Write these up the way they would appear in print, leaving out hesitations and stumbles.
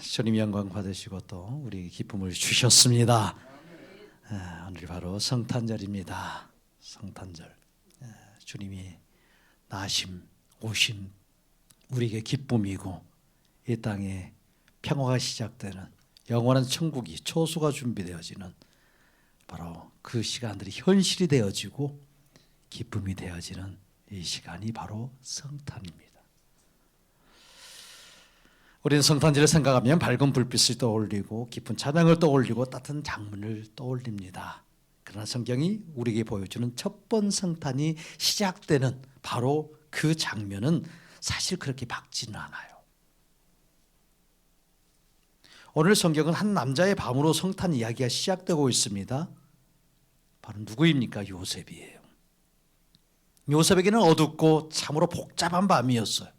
주님 영광 받으시고 또 우리 기쁨을 주셨습니다. 오늘이 바로 성탄절입니다. 성탄절. 주님이 나심, 오심, 우리에게 기쁨이고 이 땅에 평화가 시작되는 영원한 천국이 초소가 준비되어지는 바로 그 시간들이 현실이 되어지고 기쁨이 되어지는 이 시간이 바로 성탄입니다. 우리는 성탄절을 생각하면 밝은 불빛을 떠올리고 깊은 찬양을 떠올리고 따뜻한 장문을 떠올립니다. 그러나 성경이 우리에게 보여주는 첫 번 성탄이 시작되는 바로 그 장면은 사실 그렇게 밝지는 않아요. 오늘 성경은 한 남자의 밤으로 성탄 이야기가 시작되고 있습니다. 바로 누구입니까? 요셉이에요. 요셉에게는 어둡고 참으로 복잡한 밤이었어요.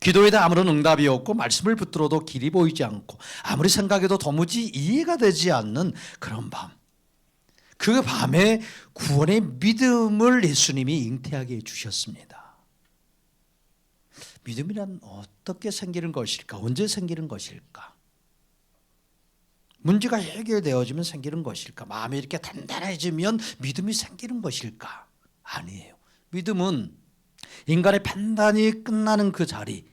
기도에도 아무런 응답이 없고 말씀을 붙들어도 길이 보이지 않고 아무리 생각해도 도무지 이해가 되지 않는 그런 밤. 그 밤에 구원의 믿음을 예수님이 잉태하게 해주셨습니다. 믿음이란 어떻게 생기는 것일까? 언제 생기는 것일까? 문제가 해결되어지면 생기는 것일까? 마음이 이렇게 단단해지면 믿음이 생기는 것일까? 아니에요. 믿음은 인간의 판단이 끝나는 그 자리,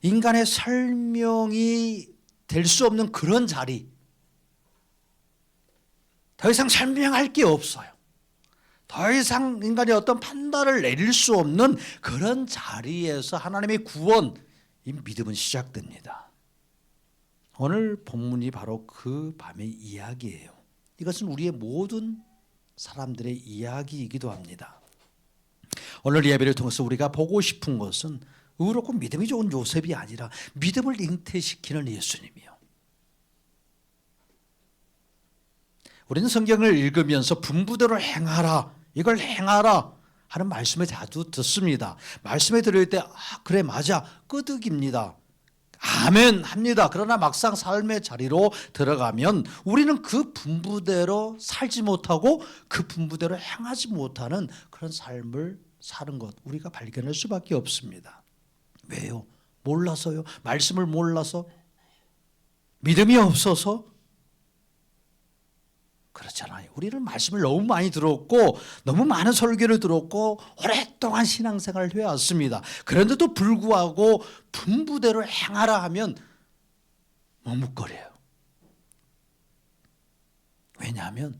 인간의 설명이 될 수 없는 그런 자리, 더 이상 설명할 게 없어요. 더 이상 인간이 어떤 판단을 내릴 수 없는 그런 자리에서 하나님의 구원, 이 믿음은 시작됩니다. 오늘 본문이 바로 그 밤의 이야기예요. 이것은 우리의 모든 사람들의 이야기이기도 합니다. 오늘 예배를 통해서 우리가 보고 싶은 것은 의롭고 믿음이 좋은 요셉이 아니라 믿음을 잉태시키는 예수님이요. 우리는 성경을 읽으면서 분부대로 행하라, 이걸 행하라 하는 말씀을 자주 듣습니다. 말씀에 들을 때 그래 맞아 끄덕입니다. 아멘 합니다. 그러나 막상 삶의 자리로 들어가면 우리는 그 분부대로 살지 못하고 그 분부대로 행하지 못하는 그런 삶을 사는 것 우리가 발견할 수밖에 없습니다. 왜요? 몰라서요? 말씀을 몰라서? 믿음이 없어서? 그렇잖아요. 우리는 말씀을 너무 많이 들었고 너무 많은 설교를 들었고 오랫동안 신앙생활을 해왔습니다. 그런데도 불구하고 분부대로 행하라 하면 머뭇거려요. 왜냐하면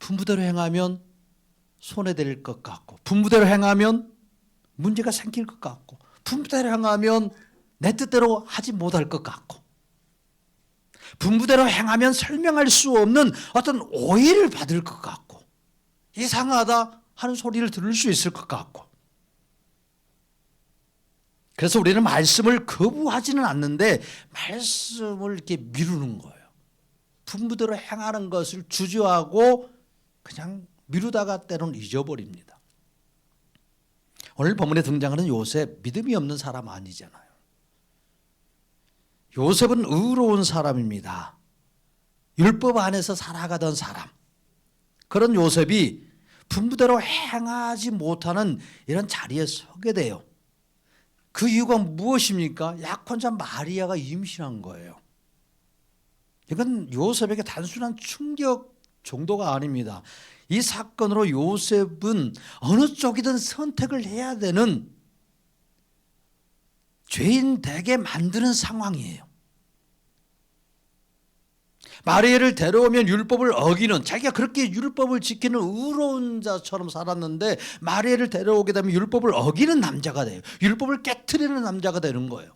분부대로 행하면 손해될 것 같고 분부대로 행하면 문제가 생길 것 같고 분부대로 행하면 내 뜻대로 하지 못할 것 같고 분부대로 행하면 설명할 수 없는 어떤 오해를 받을 것 같고 이상하다 하는 소리를 들을 수 있을 것 같고 그래서 우리는 말씀을 거부하지는 않는데 말씀을 이렇게 미루는 거예요. 분부대로 행하는 것을 주저하고 그냥 미루다가 때로는 잊어버립니다. 오늘 본문에 등장하는 요셉, 믿음이 없는 사람 아니잖아요. 요셉은 의로운 사람입니다. 율법 안에서 살아가던 사람. 그런 요셉이 분부대로 행하지 못하는 이런 자리에 서게 돼요. 그 이유가 무엇입니까? 약혼자 마리아가 임신한 거예요. 이건 요셉에게 단순한 충격 정도가 아닙니다. 이 사건으로 요셉은 어느 쪽이든 선택을 해야 되는 죄인 되게 만드는 상황이에요. 마리아를 데려오면 율법을 어기는, 자기가 그렇게 율법을 지키는 의로운 자처럼 살았는데 마리아를 데려오게 되면 율법을 어기는 남자가 돼요. 율법을 깨트리는 남자가 되는 거예요.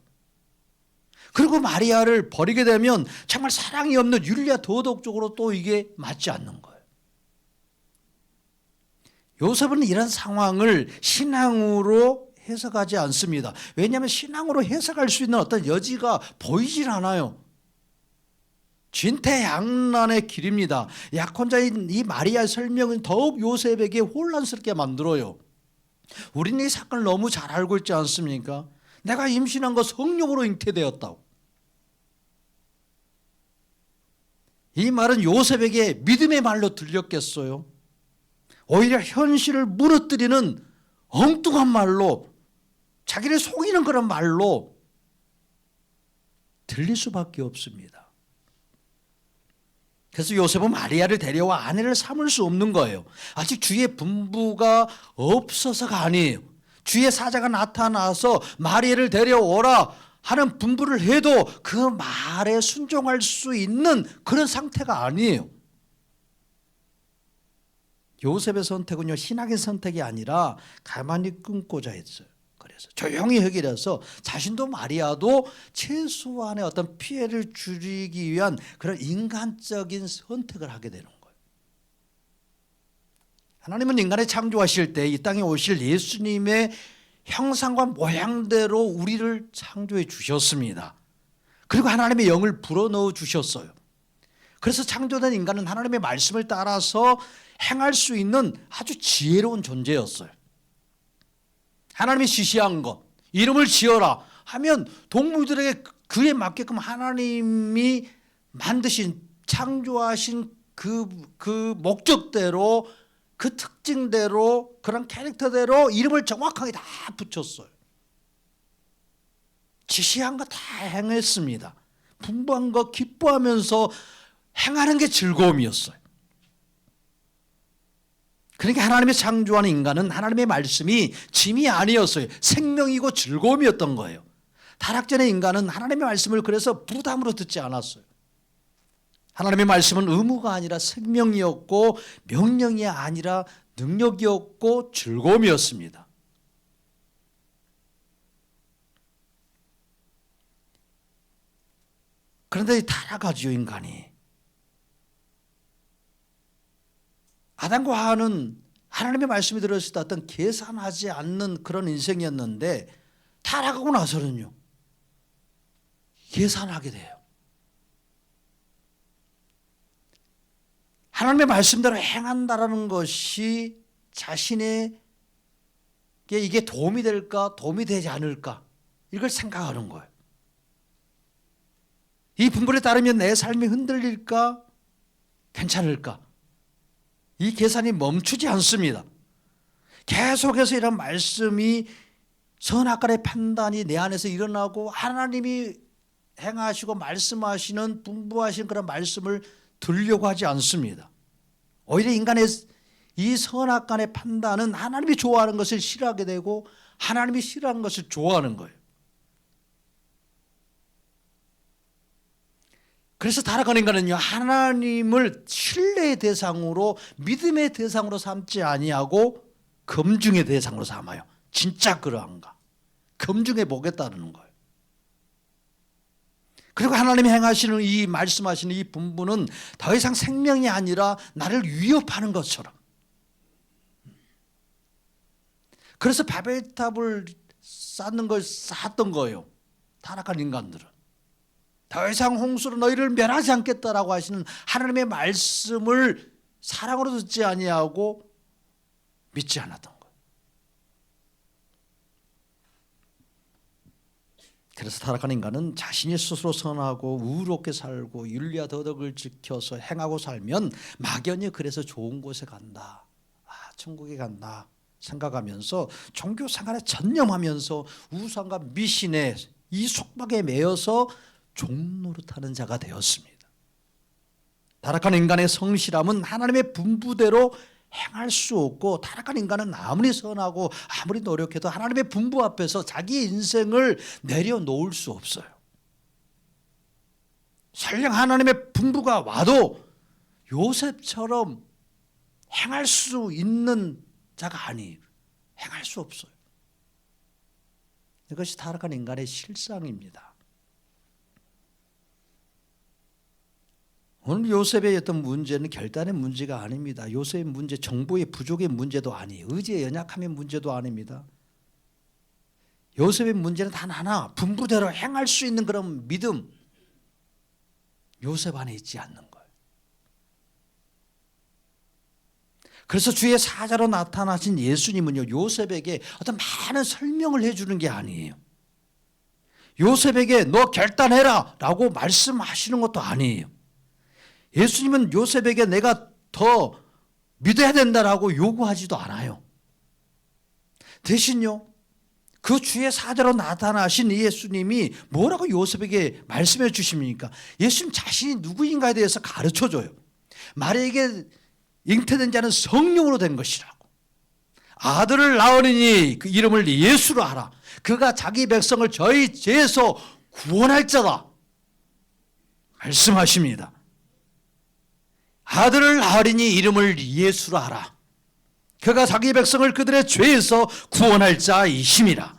그리고 마리아를 버리게 되면 정말 사랑이 없는 윤리와 도덕적으로 또 이게 맞지 않는 거예요. 요셉은 이런 상황을 신앙으로 해석하지 않습니다. 왜냐하면 신앙으로 해석할 수 있는 어떤 여지가 보이질 않아요. 진퇴양난의 길입니다. 약혼자인 이 마리아의 설명은 더욱 요셉에게 혼란스럽게 만들어요. 우리는 이 사건을 너무 잘 알고 있지 않습니까? 내가 임신한 거 성령으로 잉태되었다고. 이 말은 요셉에게 믿음의 말로 들렸겠어요? 오히려 현실을 무너뜨리는 엉뚱한 말로, 자기를 속이는 그런 말로 들릴 수밖에 없습니다. 그래서 요셉은 마리아를 데려와 아내를 삼을 수 없는 거예요. 아직 주의 분부가 없어서가 아니에요. 주의 사자가 나타나서 마리아를 데려오라 하는 분부를 해도 그 말에 순종할 수 있는 그런 상태가 아니에요. 요셉의 선택은요, 신학의 선택이 아니라 가만히 끊고자 했어요. 그래서 조용히 해결해서 자신도 마리아도 최소한의 어떤 피해를 줄이기 위한 그런 인간적인 선택을 하게 되는 거예요. 하나님은 인간을 창조하실 때 이 땅에 오실 예수님의 형상과 모양대로 우리를 창조해 주셨습니다. 그리고 하나님의 영을 불어넣어 주셨어요. 그래서 창조된 인간은 하나님의 말씀을 따라서 행할 수 있는 아주 지혜로운 존재였어요. 하나님이 지시한 것, 이름을 지어라 하면 동물들에게 그에 맞게끔 하나님이 만드신, 창조하신 그 목적대로, 그 특징대로, 그런 캐릭터대로 이름을 정확하게 다 붙였어요. 지시한 거 다 행했습니다. 분부한 거 기뻐하면서 행하는 게 즐거움이었어요. 그러니까 하나님이 창조하는 인간은 하나님의 말씀이 짐이 아니었어요. 생명이고 즐거움이었던 거예요. 타락전의 인간은 하나님의 말씀을 그래서 부담으로 듣지 않았어요. 하나님의 말씀은 의무가 아니라 생명이었고, 명령이 아니라 능력이었고, 즐거움이었습니다. 그런데 타락하지요, 인간이. 아담과 하와는 하나님의 말씀이 들었을 때 어떤 계산하지 않는 그런 인생이었는데, 타락하고 나서는요, 계산하게 돼요. 하나님의 말씀대로 행한다라는 것이 자신에게 이게 도움이 될까, 도움이 되지 않을까, 이걸 생각하는 거예요. 이 분별에 따르면 내 삶이 흔들릴까, 괜찮을까, 이 계산이 멈추지 않습니다. 계속해서 이런 말씀이, 선악간의 판단이 내 안에서 일어나고 하나님이 행하시고 말씀하시는, 분부하신 그런 말씀을 들으려고 하지 않습니다. 오히려 인간의 이 선악간의 판단은 하나님이 좋아하는 것을 싫어하게 되고 하나님이 싫어하는 것을 좋아하는 거예요. 그래서 타락한 인간은요, 하나님을 신뢰의 대상으로, 믿음의 대상으로 삼지 아니하고 검증의 대상으로 삼아요. 진짜 그러한가? 검증해 보겠다는 거예요. 그리고 하나님이 행하시는 이 말씀하시는 이 분부는 더 이상 생명이 아니라 나를 위협하는 것처럼. 그래서 바벨탑을 쌓는 걸 쌓았던 거예요. 타락한 인간들은. 더 이상 홍수로 너희를 멸하지 않겠다라고 하시는 하나님의 말씀을 사랑으로 듣지 아니하고 믿지 않았던 거예요. 그래서 타락한 인간은 자신이 스스로 선하고 우롭게 살고 윤리와 도덕을 지켜서 행하고 살면 막연히 그래서 좋은 곳에 간다, 천국에 간다 생각하면서 종교 생활에 전념하면서 우상과 미신에 이 속박에 매여서 종노릇하는 자가 되었습니다. 타락한 인간의 성실함은 하나님의 분부대로 행할 수 없고, 타락한 인간은 아무리 선하고 아무리 노력해도 하나님의 분부 앞에서 자기의 인생을 내려놓을 수 없어요. 설령 하나님의 분부가 와도 요셉처럼 행할 수 있는 자가 아니에요. 행할 수 없어요. 이것이 타락한 인간의 실상입니다. 오늘 요셉의 어떤 문제는 결단의 문제가 아닙니다. 요셉의 문제, 정보의 부족의 문제도 아니에요. 의지의 연약함의 문제도 아닙니다. 요셉의 문제는 단 하나, 분부대로 행할 수 있는 그런 믿음, 요셉 안에 있지 않는 거예요. 그래서 주의 사자로 나타나신 예수님은요, 요셉에게 어떤 많은 설명을 해주는 게 아니에요. 요셉에게 너 결단해라 라고 말씀하시는 것도 아니에요. 예수님은 요셉에게 내가 더 믿어야 된다라고 요구하지도 않아요. 대신요, 그 주의 사자로 나타나신 예수님이 뭐라고 요셉에게 말씀해 주십니까? 예수님 자신이 누구인가에 대해서 가르쳐줘요. 마리아에게 잉태된 자는 성령으로 된 것이라고. 아들을 낳으리니 그 이름을 예수로 하라. 그가 자기 백성을 저희 죄에서 구원할 자다 말씀하십니다. 아들을 낳으리니 이름을 예수로 하라. 그가 자기 백성을 그들의 죄에서 구원할 자이심이라.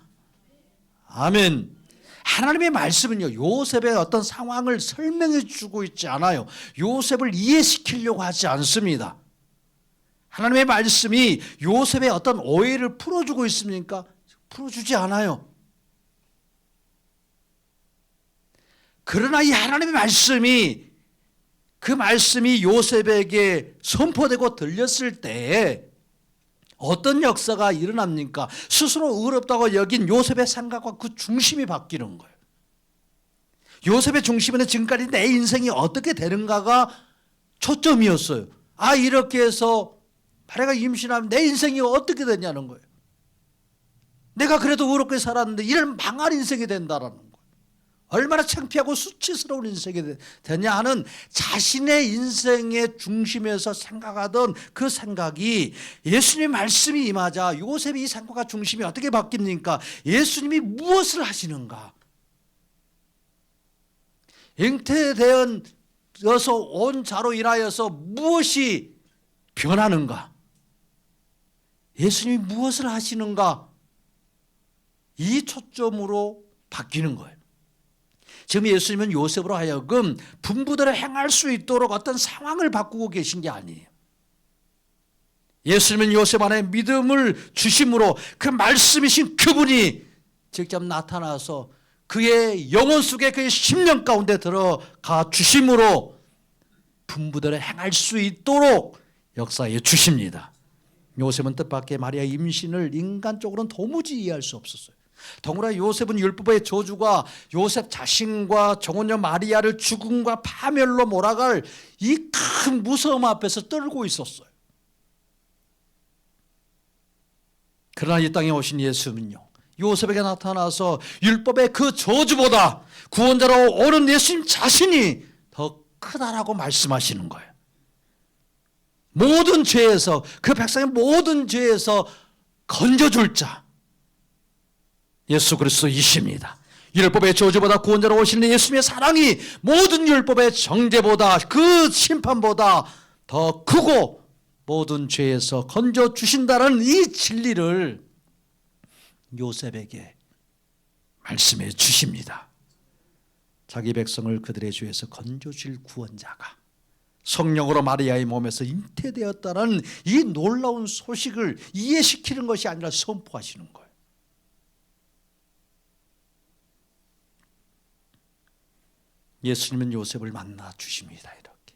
아멘. 하나님의 말씀은요, 요셉의 어떤 상황을 설명해 주고 있지 않아요. 요셉을 이해시키려고 하지 않습니다. 하나님의 말씀이 요셉의 어떤 오해를 풀어주고 있습니까? 풀어주지 않아요. 그러나 이 하나님의 말씀이, 그 말씀이 요셉에게 선포되고 들렸을 때에 어떤 역사가 일어납니까? 스스로 의롭다고 여긴 요셉의 생각과 그 중심이 바뀌는 거예요. 요셉의 중심에는 지금까지 내 인생이 어떻게 되는가가 초점이었어요. 이렇게 해서 마리아가 임신하면 내 인생이 어떻게 되냐는 거예요. 내가 그래도 의롭게 살았는데 이런 망할 인생이 된다라는 거예요. 얼마나 창피하고 수치스러운 인생이 되냐 하는 자신의 인생의 중심에서 생각하던 그 생각이 예수님의 말씀이 임하자 요셉이 이 생각과 중심이 어떻게 바뀝니까? 예수님이 무엇을 하시는가? 잉태되어서 온 자로 인하여서 무엇이 변하는가? 예수님이 무엇을 하시는가? 이 초점으로 바뀌는 거예요. 지금 예수님은 요셉으로 하여금 분부대로 행할 수 있도록 어떤 상황을 바꾸고 계신 게 아니에요. 예수님은 요셉 안에 믿음을 주심으로 그 말씀이신 그분이 직접 나타나서 그의 영혼 속에 그의 심령 가운데 들어가 주심으로 분부대로 행할 수 있도록 역사해 주십니다. 요셉은 뜻밖의 마리아 임신을 인간적으로는 도무지 이해할 수 없었어요. 더구나 요셉은 율법의 저주가 요셉 자신과 정혼녀 마리아를 죽음과 파멸로 몰아갈 이 큰 무서움 앞에서 떨고 있었어요. 그러나 이 땅에 오신 예수는요, 요셉에게 나타나서 율법의 그 저주보다 구원자로 오는 예수님 자신이 더 크다라고 말씀하시는 거예요. 모든 죄에서, 그 백성의 모든 죄에서 건져줄 자 예수 그리스도이십니다. 율법의 저주보다 구원자로 오시는 예수님의 사랑이 모든 율법의 정죄보다, 그 심판보다 더 크고 모든 죄에서 건져주신다는 이 진리를 요셉에게 말씀해 주십니다. 자기 백성을 그들의 죄에서 건져줄 구원자가 성령으로 마리아의 몸에서 잉태되었다는 이 놀라운 소식을 이해시키는 것이 아니라 선포하시는 거예요. 예수님은 요셉을 만나 주십니다. 이렇게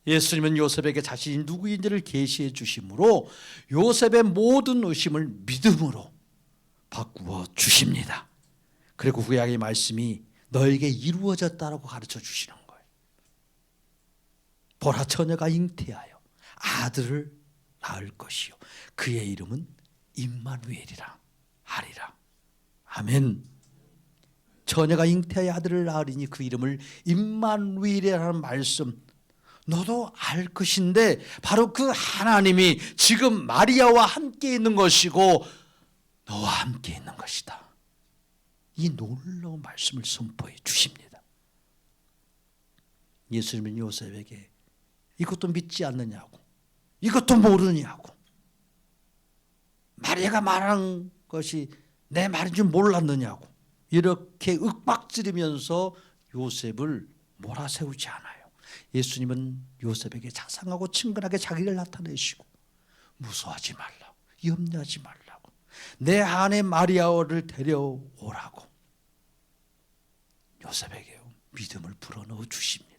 예수님은 요셉에게 자신이 누구인지를 계시해 주심으로 요셉의 모든 의심을 믿음으로 바꾸어 주십니다. 그리고 구약의 말씀이 너에게 이루어졌다라고 가르쳐 주시는 거예요. 보라, 처녀가 잉태하여 아들을 낳을 것이요 그의 이름은 임마누엘이라 하리라. 아멘. 처녀가 잉태하여 아들을 낳으리니 그 이름을 임마누엘이라는 말씀, 너도 알 것인데 바로 그 하나님이 지금 마리아와 함께 있는 것이고 너와 함께 있는 것이다. 이 놀라운 말씀을 선포해 주십니다. 예수님은 요셉에게 이것도 믿지 않느냐고, 이것도 모르느냐고, 마리아가 말한 것이 내 말인 줄 몰랐느냐고 이렇게 윽박지르면서 요셉을 몰아세우지 않아요. 예수님은 요셉에게 자상하고 친근하게 자기를 나타내시고 무서워하지 말라고, 염려하지 말라고, 내 아내 마리아를 데려오라고 요셉에게 믿음을 불어넣어 주십니다.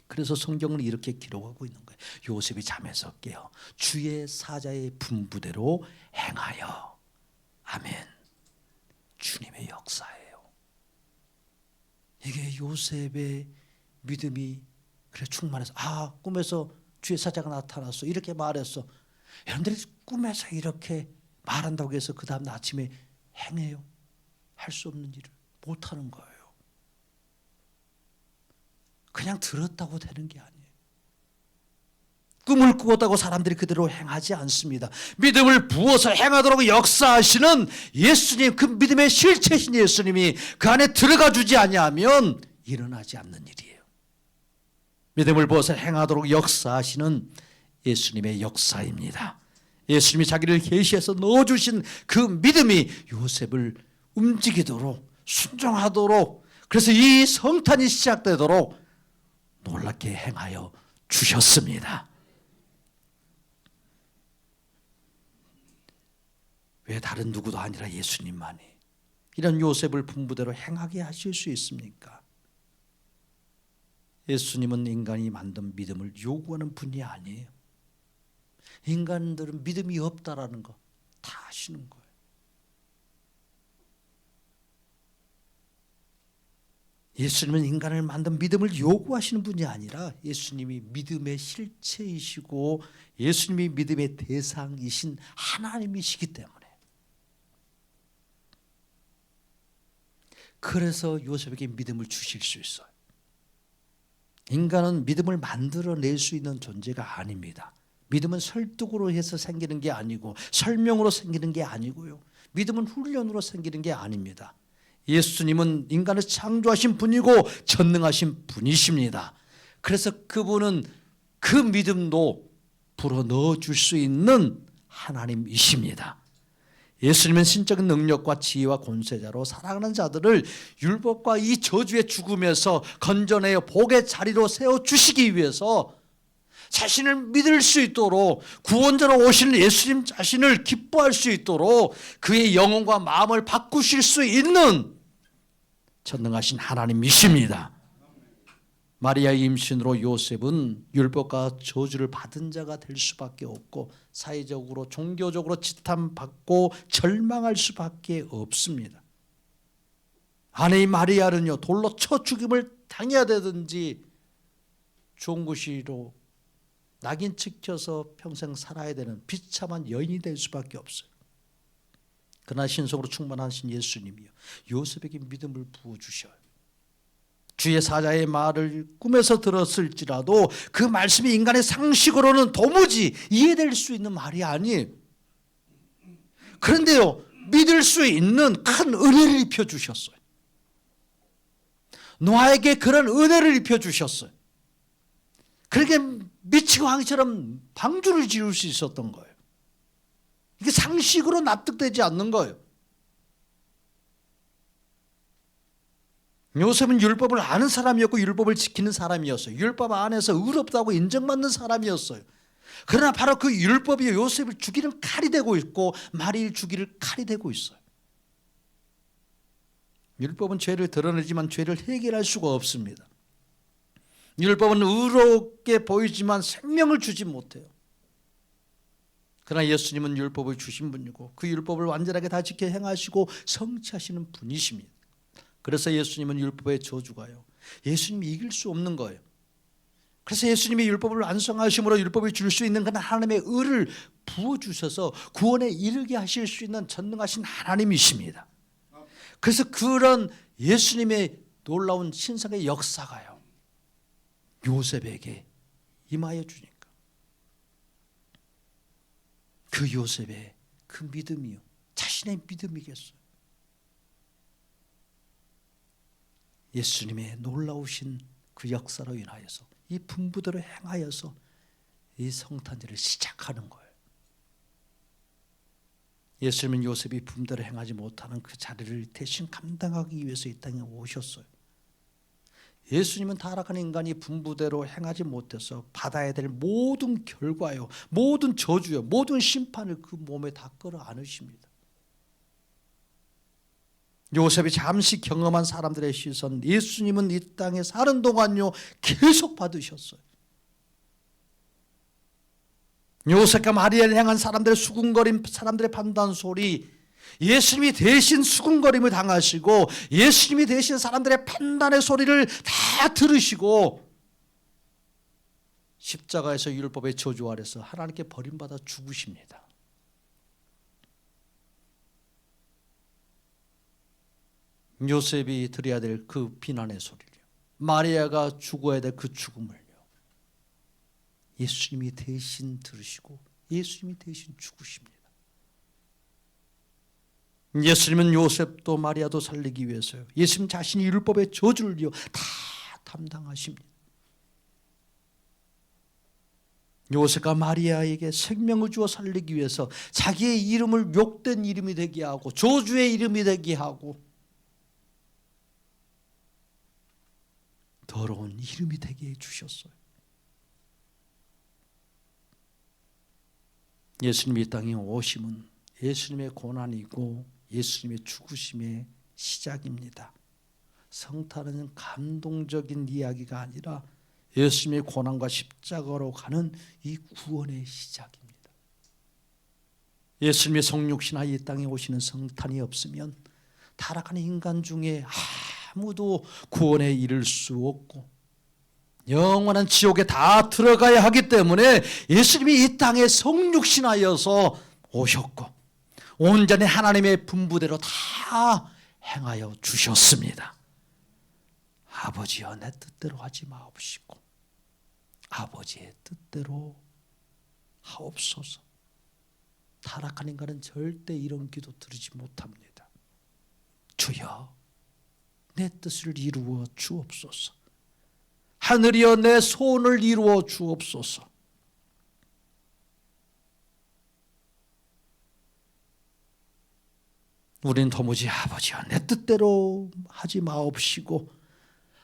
그래서 성경은 이렇게 기록하고 있는 거예요. 요셉이 잠에서 깨어 주의 사자의 분부대로 행하여. 아멘. 주님의 역사예요. 이게 요셉의 믿음이 그래 충만해서 꿈에서 주의 사자가 나타났어 이렇게 말했어. 여러분들이 꿈에서 이렇게 말한다고 해서 그 다음 아침에 행해요? 할 수 없는 일을 못하는 거예요. 그냥 들었다고 되는 게 아니에요. 꿈을 꾸었다고 사람들이 그대로 행하지 않습니다. 믿음을 부어서 행하도록 역사하시는 예수님, 그 믿음의 실체신 예수님이 그 안에 들어가 주지 아니하면 일어나지 않는 일이에요. 믿음을 부어서 행하도록 역사하시는 예수님의 역사입니다. 예수님이 자기를 계시해서 넣어주신 그 믿음이 요셉을 움직이도록, 순종하도록, 그래서 이 성탄이 시작되도록 놀랍게 행하여 주셨습니다. 왜 다른 누구도 아니라 예수님만이 이런 요셉을 분부대로 행하게 하실 수 있습니까? 예수님은 인간이 만든 믿음을 요구하는 분이 아니에요. 인간들은 믿음이 없다라는 거 다 아시는 거예요. 예수님은 인간을 만든 믿음을 요구하시는 분이 아니라 예수님이 믿음의 실체이시고 예수님이 믿음의 대상이신 하나님이시기 때문에, 그래서 요셉에게 믿음을 주실 수 있어요. 인간은 믿음을 만들어낼 수 있는 존재가 아닙니다. 믿음은 설득으로 해서 생기는 게 아니고 설명으로 생기는 게 아니고요. 믿음은 훈련으로 생기는 게 아닙니다. 예수님은 인간을 창조하신 분이고 전능하신 분이십니다. 그래서 그분은 그 믿음도 불어넣어 줄 수 있는 하나님이십니다. 예수님은 신적인 능력과 지혜와 권세자로 사랑하는 자들을 율법과 이 저주의 죽음에서 건져내어 복의 자리로 세워주시기 위해서 자신을 믿을 수 있도록, 구원자로 오시는 예수님 자신을 기뻐할 수 있도록 그의 영혼과 마음을 바꾸실 수 있는 전능하신 하나님이십니다. 마리아의 임신으로 요셉은 율법과 저주를 받은 자가 될 수밖에 없고 사회적으로 종교적으로 지탄받고 절망할 수밖에 없습니다. 아내인 마리아는요, 돌로 쳐 죽임을 당해야 되든지 종구시로 낙인 찍혀서 평생 살아야 되는 비참한 여인이 될 수밖에 없어요. 그러나 신성으로 충만하신 예수님이요, 요셉에게 믿음을 부어주셔요. 주의 사자의 말을 꿈에서 들었을지라도 그 말씀이 인간의 상식으로는 도무지 이해될 수 있는 말이 아니에요. 그런데요, 믿을 수 있는 큰 은혜를 입혀주셨어요. 노아에게 그런 은혜를 입혀주셨어요. 그러니까 미치고 항이처럼 방주를 지을 수 있었던 거예요. 이게 상식으로 납득되지 않는 거예요. 요셉은 율법을 아는 사람이었고 율법을 지키는 사람이었어요. 율법 안에서 의롭다고 인정받는 사람이었어요. 그러나 바로 그 율법이 요셉을 죽이는 칼이 되고 있고 마리를 죽이는 칼이 되고 있어요. 율법은 죄를 드러내지만 죄를 해결할 수가 없습니다. 율법은 의롭게 보이지만 생명을 주지 못해요. 그러나 예수님은 율법을 주신 분이고 그 율법을 완전하게 다 지켜 행하시고 성취하시는 분이십니다. 그래서 예수님은 율법의 저주가요, 예수님이 이길 수 없는 거예요. 그래서 예수님이 율법을 완성하심으로 율법이 줄 수 있는 그런 하나님의 의를 부어주셔서 구원에 이르게 하실 수 있는 전능하신 하나님이십니다. 그래서 그런 예수님의 놀라운 신성의 역사가요, 요셉에게 임하여 주니까 그 요셉의 그 믿음이요, 자신의 믿음이겠어요. 예수님의 놀라우신 그 역사로 인하여서 이 분부대로 행하여서 이 성탄절을 시작하는 거예요. 예수님은 요셉이 분부대로 행하지 못하는 그 자리를 대신 감당하기 위해서 이 땅에 오셨어요. 예수님은 타락한 인간이 분부대로 행하지 못해서 받아야 될 모든 결과요, 모든 저주요, 모든 심판을 그 몸에 다 끌어안으십니다. 요셉이 잠시 경험한 사람들의 시선, 예수님은 이 땅에 사는 동안요 계속 받으셨어요. 요셉과 마리아를 향한 사람들의 수군거림, 사람들의 판단 소리, 예수님이 대신 수군거림을 당하시고 예수님이 대신 사람들의 판단의 소리를 다 들으시고 십자가에서 율법의 저주 아래서 하나님께 버림받아 죽으십니다. 요셉이 들어야 될 그 비난의 소리를, 마리아가 죽어야 될 그 죽음을요, 예수님이 대신 들으시고 예수님이 대신 죽으십니다. 예수님은 요셉도 마리아도 살리기 위해서요, 예수님 자신이 율법의 저주를요 다 담당하십니다. 요셉과 마리아에게 생명을 주어 살리기 위해서 자기의 이름을 욕된 이름이 되게 하고 저주의 이름이 되게 하고 더러운 이름이 되게 해주셨어요. 예수님이 이 땅에 오심은 예수님의 고난이고 예수님의 죽으심의 시작입니다. 성탄은 감동적인 이야기가 아니라 예수님의 고난과 십자가로 가는 이 구원의 시작입니다. 예수님의 성육신하 이 땅에 오시는 성탄이 없으면 타락하는 인간 중에 아무도 구원에 이를 수 없고 영원한 지옥에 다 들어가야 하기 때문에 예수님이 이 땅에 성육신하여서 오셨고 온전히 하나님의 분부대로 다 행하여 주셨습니다. 아버지여, 내 뜻대로 하지 마옵시고 아버지의 뜻대로 하옵소서. 타락한 인간은 절대 이런 기도 드리지 못합니다. 주여, 내 뜻을 이루어 주옵소서. 하늘이여, 내 소원을 이루어 주옵소서. 우리는 도무지 아버지여, 내 뜻대로 하지 마옵시고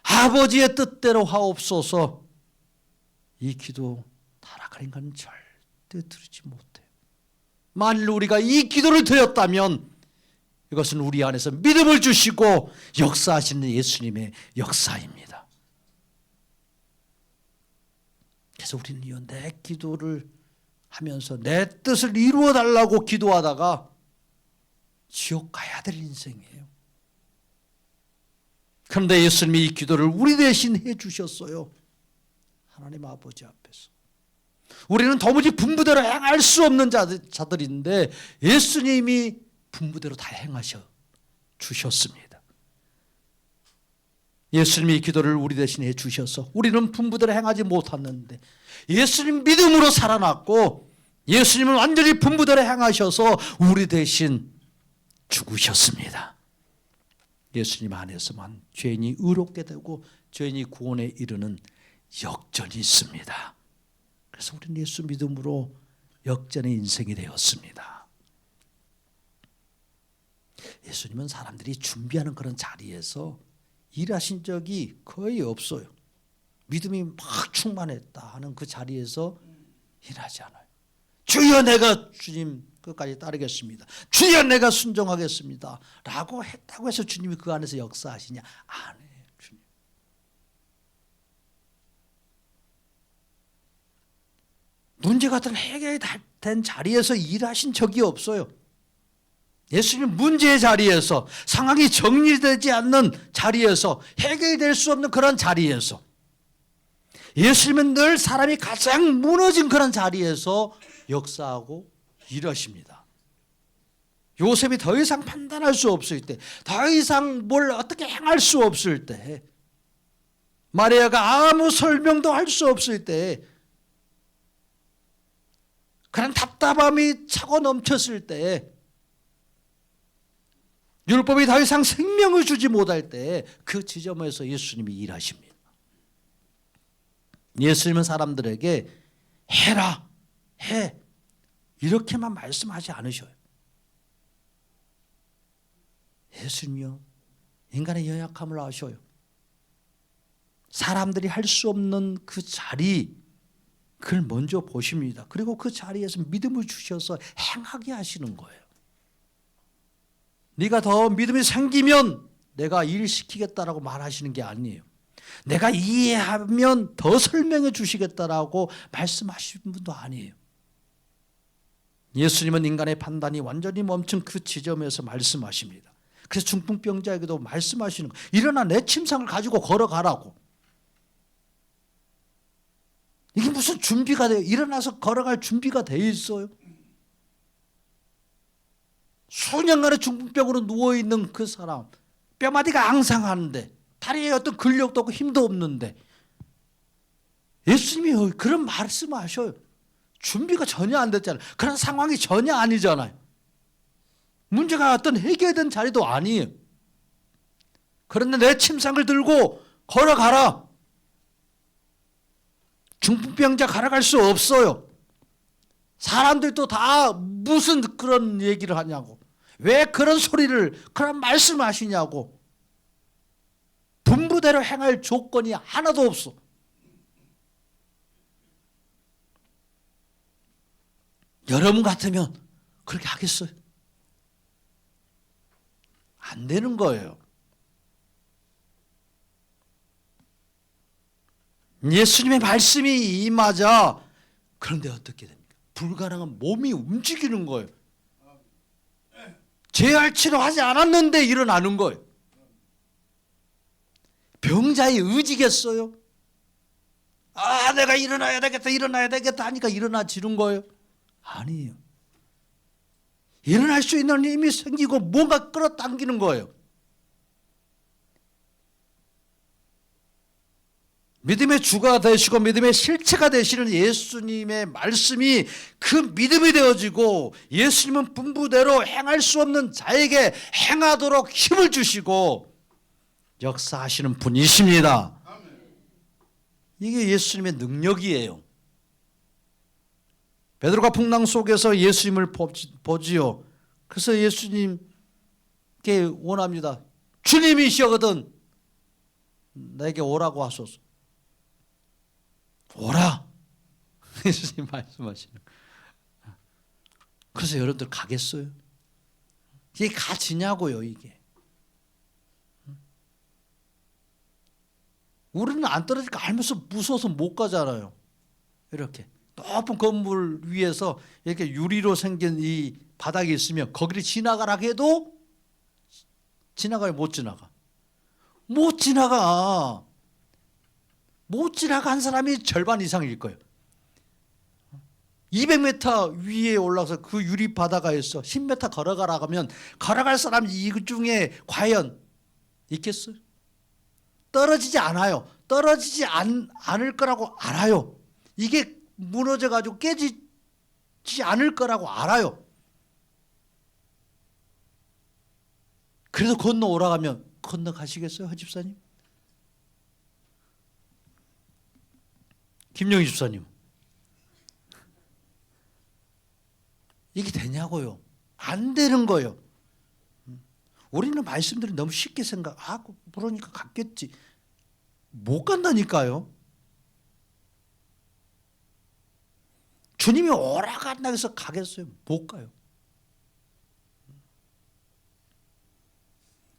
아버지의 뜻대로 하옵소서, 이 기도 타락한 인간은 절대 들지 못해요. 만일 우리가 이 기도를 드렸다면 이것은 우리 안에서 믿음을 주시고 역사하시는 예수님의 역사입니다. 그래서 우리는 내 기도를 하면서 내 뜻을 이루어 달라고 기도하다가 지옥 가야 될 인생이에요. 그런데 예수님이 이 기도를 우리 대신 해주셨어요. 하나님 아버지 앞에서. 우리는 도무지 분부대로 행할 수 없는 자들인데 예수님이 분부대로 다 행하셔 주셨습니다. 예수님이 이 기도를 우리 대신 해주셔서 우리는 분부대로 행하지 못했는데 예수님 믿음으로 살아났고 예수님은 완전히 분부대로 행하셔서 우리 대신 죽으셨습니다. 예수님 안에서만 죄인이 의롭게 되고 죄인이 구원에 이르는 역전이 있습니다. 그래서 우리는 예수 믿음으로 역전의 인생이 되었습니다. 예수님은 사람들이 준비하는 그런 자리에서 일하신 적이 거의 없어요. 믿음이 막 충만했다 하는 그 자리에서 일하지 않아요. 주여, 내가 주님 끝까지 따르겠습니다. 주여, 내가 순종하겠습니다 라고 했다고 해서 주님이 그 안에서 역사하시냐? 안 해요. 주님. 문제가 해결된 자리에서 일하신 적이 없어요. 예수님 문제의 자리에서, 상황이 정리되지 않는 자리에서, 해결될 수 없는 그런 자리에서, 예수님은 늘 사람이 가장 무너진 그런 자리에서 역사하고 일하십니다. 요셉이 더 이상 판단할 수 없을 때, 더 이상 뭘 어떻게 행할 수 없을 때, 마리아가 아무 설명도 할 수 없을 때, 그런 답답함이 차고 넘쳤을 때, 율법이 더 이상 생명을 주지 못할 때 그 지점에서 예수님이 일하십니다. 예수님은 사람들에게 해라, 해, 이렇게만 말씀하지 않으셔요. 예수님이요, 인간의 연약함을 아셔요. 사람들이 할 수 없는 그 자리, 그걸 먼저 보십니다. 그리고 그 자리에서 믿음을 주셔서 행하게 하시는 거예요. 네가 더 믿음이 생기면 내가 일시키겠다라고 말하시는 게 아니에요. 내가 이해하면 더 설명해 주시겠다라고 말씀하시는 분도 아니에요. 예수님은 인간의 판단이 완전히 멈춘 그 지점에서 말씀하십니다. 그래서 중풍병자에게도 말씀하시는 거예요. 일어나 내 침상을 가지고 걸어가라고. 이게 무슨 준비가 돼요? 일어나서 걸어갈 준비가 돼 있어요? 수년간의 중풍병으로 누워있는 그 사람, 뼈마디가 앙상하는데 다리에 어떤 근력도 없고 힘도 없는데 예수님이 그런 말씀하셔요. 준비가 전혀 안 됐잖아요. 그런 상황이 전혀 아니잖아요. 문제가 어떤 해결된 자리도 아니에요. 그런데 내 침상을 들고 걸어가라. 중풍병자 걸어갈 수 없어요. 사람들도 다 무슨 그런 얘기를 하냐고. 왜 그런 소리를, 그런 말씀을 하시냐고. 분부대로 행할 조건이 하나도 없어. 여러분 같으면 그렇게 하겠어요? 안 되는 거예요. 예수님의 말씀이 임하자. 그런데 어떻게 됩니까? 불가능한 몸이 움직이는 거예요. 재활 치료하지 않았는데 일어나는 거예요. 병자의 의지겠어요? 아, 내가 일어나야 되겠다 하니까 일어나지는 거예요? 아니에요. 일어날 수 있는 힘이 생기고 뭔가 끌어당기는 거예요. 믿음의 주가 되시고 믿음의 실체가 되시는 예수님의 말씀이 그 믿음이 되어지고 예수님은 분부대로 행할 수 없는 자에게 행하도록 힘을 주시고 역사하시는 분이십니다. 이게 예수님의 능력이에요. 베드로가 풍랑 속에서 예수님을 보지요. 그래서 예수님께 원합니다. 주님이시거든 내게 오라고 하소서. 오라. 예수님 말씀하시는. 그래서 여러분들 가겠어요? 이게 가지냐고요, 이게. 우리는 안 떨어질까 알면서 무서워서 못 가잖아요. 이렇게 높은 건물 위에서 이렇게 유리로 생긴 이 바닥이 있으면 거기를 지나가라 해도 지나가요, 못 지나가? 못 지나가. 못 지나간 사람이 절반 이상일 거예요. 200m 위에 올라가서 그 유리 바다가에서 10m 걸어가라 하면 걸어갈 사람이 이 중에 과연 있겠어요? 떨어지지 않아요. 떨어지지 않을 거라고 알아요. 이게 무너져가지고 깨지지 않을 거라고 알아요. 그래서 건너오라가면 건너가시겠어요, 허 집사님? 김영희 집사님. 이게 되냐고요? 안 되는 거예요. 우리는 말씀들이 너무 쉽게 그러니까 갔겠지. 못 간다니까요. 주님이 오라 간다 해서 가겠어요? 못 가요.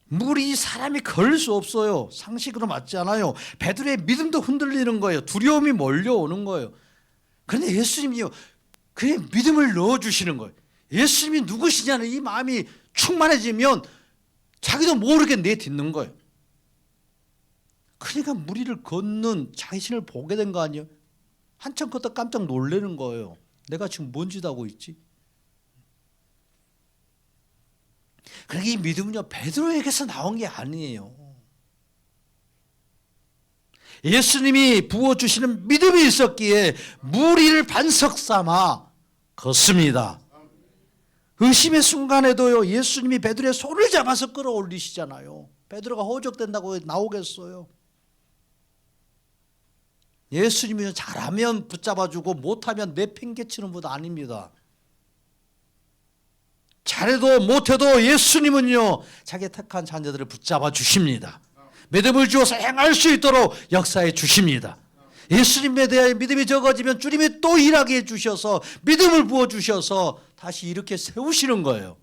물이 사람이 걸을 수 없어요. 상식으로 맞지 않아요. 베드로의 믿음도 흔들리는 거예요. 두려움이 몰려오는 거예요. 그런데 예수님이요, 그의 믿음을 넣어주시는 거예요. 예수님이 누구시냐는 이 마음이 충만해지면 자기도 모르게 내딛는 거예요. 그러니까 무리를 걷는 자신을 보게 된 거 아니에요? 한참 걷다 깜짝 놀라는 거예요. 내가 지금 뭔 짓 하고 있지? 그러니까 이 믿음은요, 베드로에게서 나온 게 아니에요. 예수님이 부어주시는 믿음이 있었기에 무리를 반석 삼아 걷습니다. 의심의 순간에도요, 예수님이 베드로의 손을 잡아서 끌어올리시잖아요. 베드로가 호적된다고 나오겠어요? 예수님이 잘하면 붙잡아주고 못하면 내팽개치는 분 아닙니다. 잘해도 못해도 예수님은요, 자기 택한 자녀들을 붙잡아 주십니다. 믿음을 주어서 행할 수 있도록 역사해 주십니다. 예수님에 대한 믿음이 적어지면 주님이 또 일하게 해주셔서 믿음을 부어주셔서 다시 이렇게 세우시는 거예요.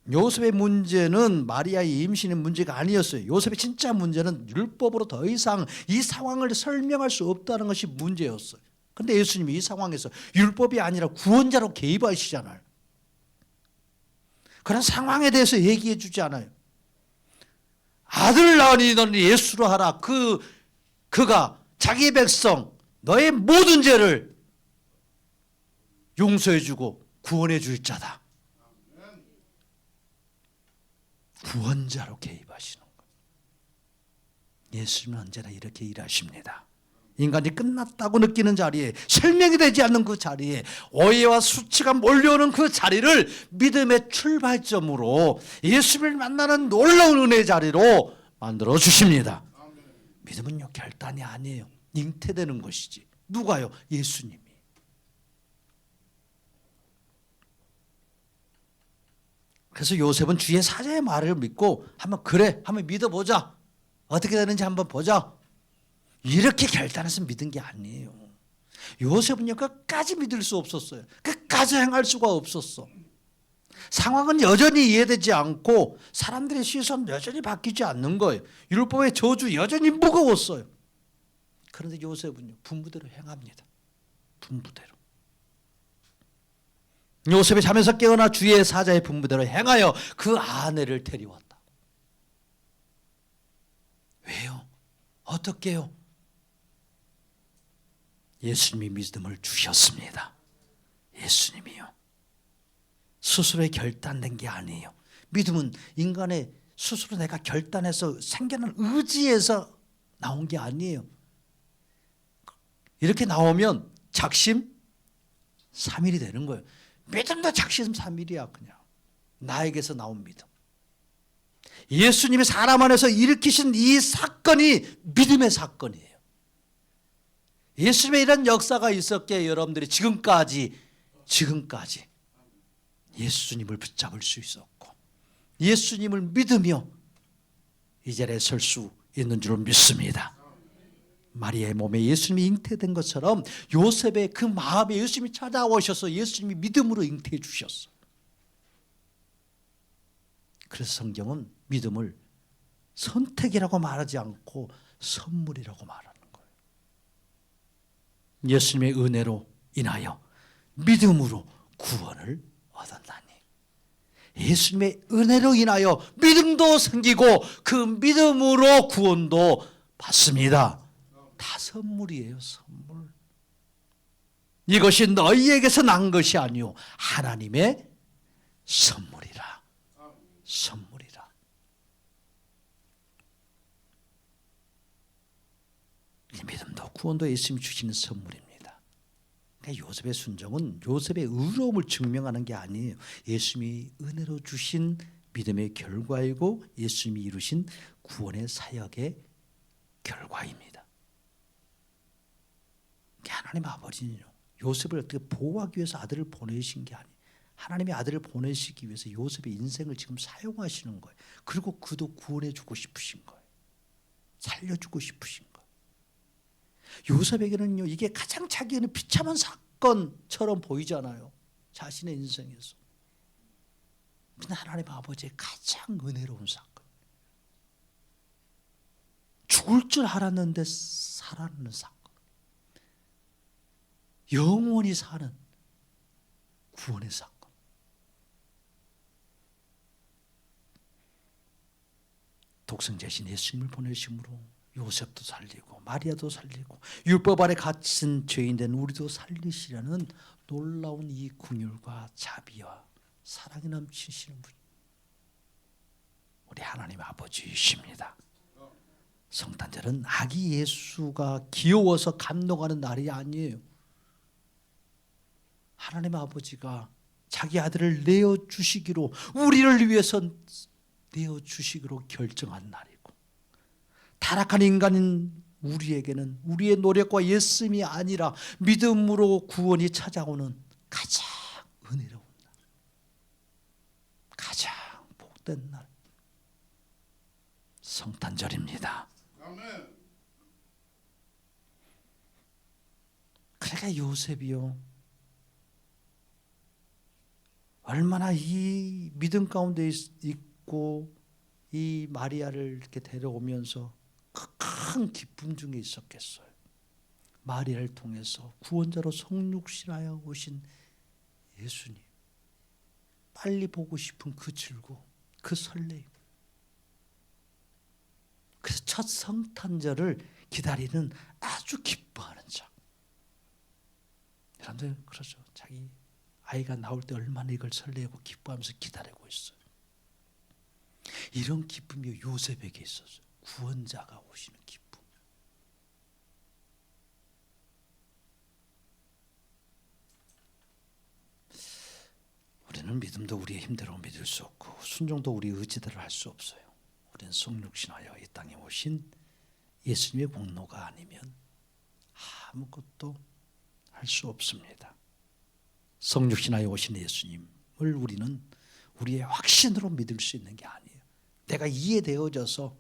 요셉의 문제는 마리아의 임신의 문제가 아니었어요. 요셉의 진짜 문제는 율법으로 더 이상 이 상황을 설명할 수 없다는 것이 문제였어요. 그런데 예수님이 이 상황에서 율법이 아니라 구원자로 개입하시잖아요. 그런 상황에 대해서 얘기해 주지 않아요. 아들 낳으니 너는 예수로 하라. 그가 자기 백성 너의 모든 죄를 용서해 주고 구원해 줄 자다. 구원자로 개입하시는 거예요. 예수님은 언제나 이렇게 일하십니다. 인간이 끝났다고 느끼는 자리에, 생명이 되지 않는 그 자리에, 오해와 수치가 몰려오는 그 자리를 믿음의 출발점으로 예수를 만나는 놀라운 은혜의 자리로 만들어 주십니다. 믿음은요, 결단이 아니에요. 잉태되는 것이지. 누가요? 예수님이. 그래서 요셉은 주의 사자의 말을 믿고 한번 믿어보자. 어떻게 되는지 한번 보자. 이렇게 결단해서 믿은 게 아니에요. 요셉은요, 끝까지 믿을 수 없었어요. 끝까지 행할 수가 없었어. 상황은 여전히 이해되지 않고 사람들의 시선 여전히 바뀌지 않는 거예요. 율법의 저주 여전히 무거웠어요. 그런데 요셉은요, 분부대로 행합니다. 분부대로. 요셉이 잠에서 깨어나 주의 사자의 분부대로 행하여 그 아내를 데려왔다. 왜요? 어떻게요? 예수님이 믿음을 주셨습니다. 예수님이요. 스스로의 결단된 게 아니에요. 믿음은 인간의 스스로 내가 결단해서 생겨난 의지에서 나온 게 아니에요. 이렇게 나오면 작심 삼일이 되는 거예요. 믿음도 작심 삼일이야. 그냥 나에게서 나온 믿음. 예수님이 사람 안에서 일으키신 이 사건이 믿음의 사건이에요. 예수님의 이런 역사가 있었기에 여러분들이 지금까지 예수님을 붙잡을 수 있었고 예수님을 믿으며 이 자리에 설 수 있는 줄 믿습니다. 마리아의 몸에 예수님이 잉태된 것처럼 요셉의 그 마음에 예수님이 찾아오셔서 예수님이 믿음으로 잉태해 주셨어. 그래서 성경은 믿음을 선택이라고 말하지 않고 선물이라고 말하는 거예요. 예수님의 은혜로 인하여 믿음으로 구원을 얻었나니 예수님의 은혜로 인하여 믿음도 생기고 그 믿음으로 구원도 받습니다. 다 선물이에요. 선물. 이것이 너희에게서 난 것이 아니요 하나님의 선물이라. 선물이라. 이 믿음도 구원도 예수님이 주시는 선물입니다. 그러니까 요셉의 순종은 요셉의 의로움을 증명하는 게 아니에요. 예수님이 은혜로 주신 믿음의 결과이고 예수님이 이루신 구원의 사역의 결과입니다. 하나님 아버지는요, 요셉을 어떻게 보호하기 위해서 아들을 보내신 게 아니에요. 하나님의 아들을 보내시기 위해서 요셉의 인생을 지금 사용하시는 거예요. 그리고 그도 구원해 주고 싶으신 거예요. 살려주고 싶으신 거예요. 요셉에게는요, 이게 가장 자기에는 비참한 사건처럼 보이잖아요. 자신의 인생에서. 근데 하나님 아버지의 가장 은혜로운 사건. 죽을 줄 알았는데 살아나는 사건. 영원히 사는 구원의 사건. 독생자신 예수님을 보내심으로 요셉도 살리고 마리아도 살리고 율법 아래 갇힌 죄인된 우리도 살리시려는 놀라운 이 긍휼과 자비와 사랑이 넘치시는 분, 우리 하나님 아버지이십니다. 성탄절은 아기 예수가 귀여워서 감동하는 날이 아니에요. 하나님 아버지가 자기 아들을 내어주시기로, 우리를 위해서 내어주시기로 결정한 날이고, 타락한 인간인 우리에게는 우리의 노력과 예씀이 아니라 믿음으로 구원이 찾아오는 가장 은혜로운 날, 가장 복된 날, 성탄절입니다. 그러니까 요셉이요, 얼마나 이 믿음 가운데 있고 이 마리아를 이렇게 데려오면서 큰 기쁨 중에 있었겠어요. 마리아를 통해서 구원자로 성육신하여 오신 예수님, 빨리 보고 싶은 그 즐거움, 그 설레임. 그래서 첫 성탄절을 기다리는 아주 기뻐하는 자. 여러분들 그러죠. 자기 아이가 나올 때 얼마나 이걸 설레고 기뻐하면서 기다리고 있어요. 이런 기쁨이 요셉에게 있었어요. 구원자가 오시는 기쁨. 우리는 믿음도 우리의 힘대로 믿을 수 없고 순종도 우리의 의지대로 할 수 없어요. 우리는 성육신하여 이 땅에 오신 예수님의 공로가 아니면 아무것도 할 수 없습니다. 성육신하여 오신 예수님을 우리는 우리의 확신으로 믿을 수 있는 게 아니에요. 내가 이해되어져서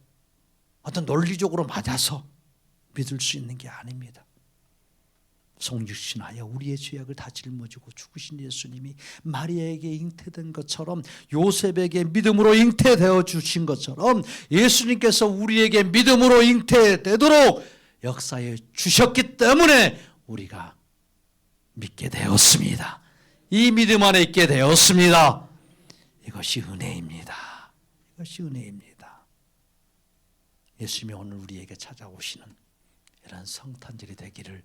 어떤 논리적으로 맞아서 믿을 수 있는 게 아닙니다. 성육신하여 우리의 죄악을 다 짊어지고 죽으신 예수님이 마리아에게 잉태된 것처럼 요셉에게 믿음으로 잉태되어 주신 것처럼 예수님께서 우리에게 믿음으로 잉태되도록 역사해 주셨기 때문에 우리가 믿게 되었습니다. 이 믿음 안에 있게 되었습니다. 이것이 은혜입니다. 이것이 은혜입니다. 예수님이 오늘 우리에게 찾아오시는 이런 성탄절이 되기를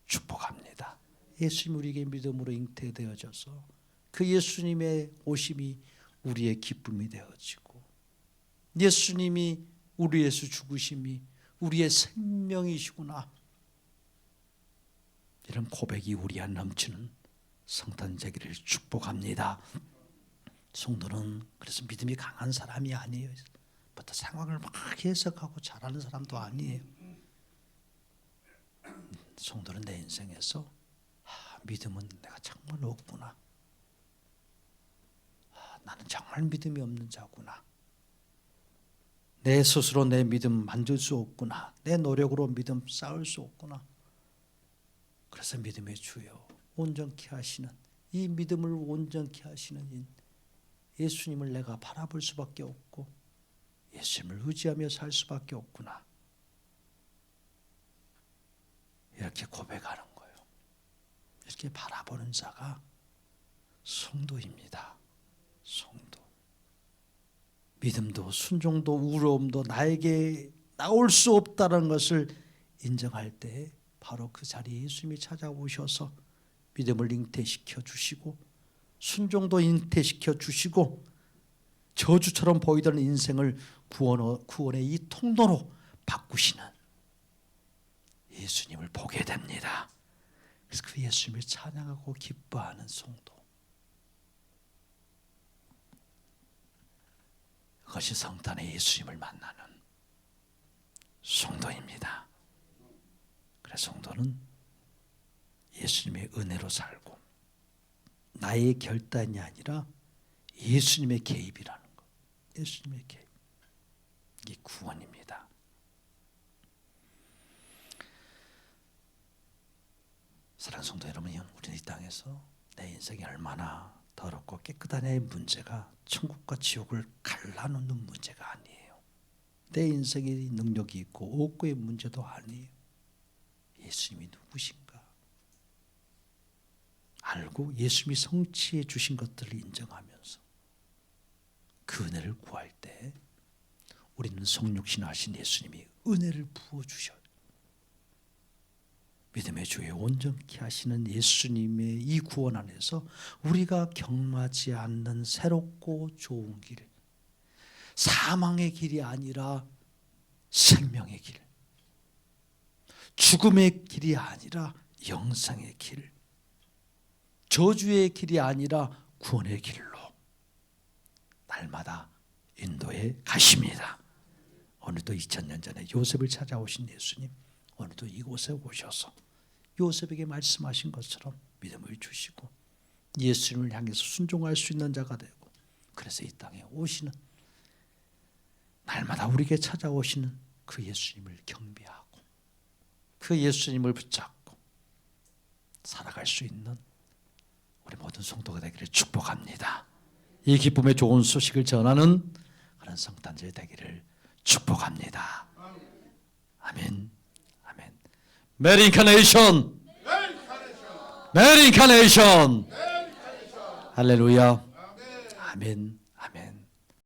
축복합니다. 예수님이 우리에게 믿음으로 잉태되어져서 그 예수님의 오심이 우리의 기쁨이 되어지고 예수님이 우리 위해서 죽으심이 우리의 생명이시구나, 이런 고백이 우리 안 넘치는 성탄절기를 축복합니다. 성도는 그래서 믿음이 강한 사람이 아니에요. 부터 상황을 막 해석하고 잘하는 사람도 아니에요. 성도는 내 인생에서 믿음은 내가 정말 없구나, 나는 정말 믿음이 없는 자구나, 내 스스로 내 믿음 만들 수 없구나, 내 노력으로 믿음 쌓을 수 없구나. 그래서 믿음의 주여 온전케 하시는, 이 믿음을 온전케 하시는 예수님을 내가 바라볼 수밖에 없고 예수님을 의지하며 살 수밖에 없구나, 이렇게 고백하는 거예요. 이렇게 바라보는 자가 성도입니다. 성도. 믿음도 순종도 우러움도 나에게 나올 수 없다는 것을 인정할 때 바로 그 자리에 예수님이 찾아오셔서 믿음을 잉태시켜 주시고 순종도 잉태시켜 주시고 저주처럼 보이던 인생을 구원의 이 통로로 바꾸시는 예수님을 보게 됩니다. 그래서 그 예수님을 찬양하고 기뻐하는 성도, 그것이 성탄의 예수님을 만나는 성도입니다. 그래서 성도는 예수님의 은혜로 살고 나의 결단이 아니라 예수님의 개입이라는 것, 예수님의 개입, 이게 구원입니다. 사랑하는 성도 여러분, 우리는 이 땅에서 내 인생이 얼마나 더럽고 깨끗하냐의 문제가 천국과 지옥을 갈라놓는 문제가 아니에요. 내 인생에 능력이 있고 없고의 문제도 아니에요. 예수님이 누구신가 알고 예수님이 성취해 주신 것들을 인정하면서 그 은혜를 구할 때 우리는 성육신 하신 예수님이 은혜를 부어주셔요. 믿음의 주에 온전케 하시는 예수님의 이 구원 안에서 우리가 경마지 않는 새롭고 좋은 길, 사망의 길이 아니라 생명의 길, 죽음의 길이 아니라 영생의 길, 저주의 길이 아니라 구원의 길로 날마다 인도해 가십니다. 오늘도 2000년 전에 요셉을 찾아오신 예수님, 오늘도 이곳에 오셔서 요셉에게 말씀하신 것처럼 믿음을 주시고 예수님을 향해서 순종할 수 있는 자가 되고, 그래서 이 땅에 오시는, 날마다 우리에게 찾아오시는 그 예수님을 경배하고 그 예수님을 붙잡고 살아갈 수 있는 우리 모든 성도가 되기를 축복합니다. 이 기쁨의 좋은 소식을 전하는 그런 성탄절 되기를 축복합니다. 아멘. 아멘. 메리 인카네이션. 메리 인카네이션. 할렐루야. 아멘.